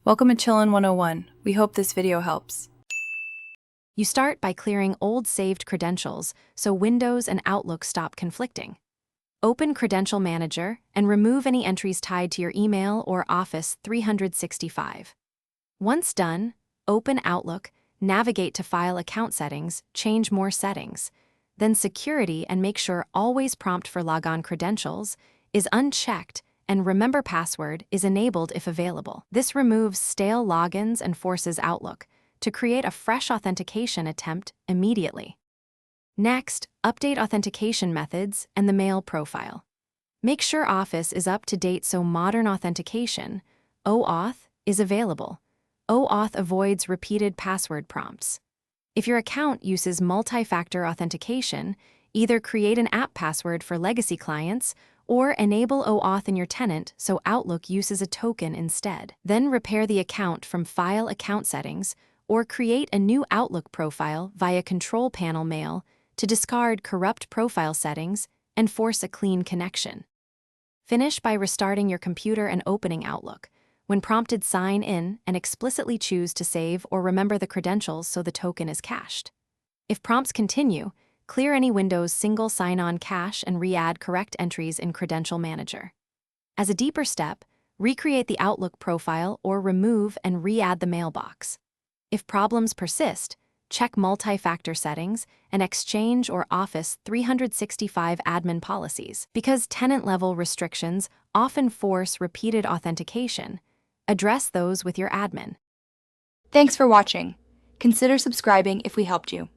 Welcome to Chillin' 101. We hope this video helps. You start by clearing old saved credentials so Windows and Outlook stop conflicting. Open Credential Manager and remove any entries tied to your email or Office 365. Once done, open Outlook, navigate to File Account Settings, change more settings. Then Security and make sure Always Prompt for Logon Credentials is unchecked and Remember Password is enabled if available. This removes stale logins and forces Outlook to create a fresh authentication attempt immediately. Next, update authentication methods and the mail profile. Make sure Office is up to date so modern authentication, OAuth, is available. OAuth avoids repeated password prompts. If your account uses multi-factor authentication, either create an app password for legacy clients or enable OAuth in your tenant so Outlook uses a token instead. Then repair the account from File Account Settings or create a new Outlook profile via Control Panel Mail to discard corrupt profile settings and force a clean connection. Finish by restarting your computer and opening Outlook. When prompted, sign in and explicitly choose to save or remember the credentials so the token is cached. If prompts continue, clear any Windows single sign-on cache and re-add correct entries in Credential Manager. As a deeper step, recreate the Outlook profile or remove and re-add the mailbox. If problems persist, check multi-factor settings and Exchange or Office 365 admin policies. Because tenant-level restrictions often force repeated authentication, address those with your admin. Thanks for watching. Consider subscribing if we helped you.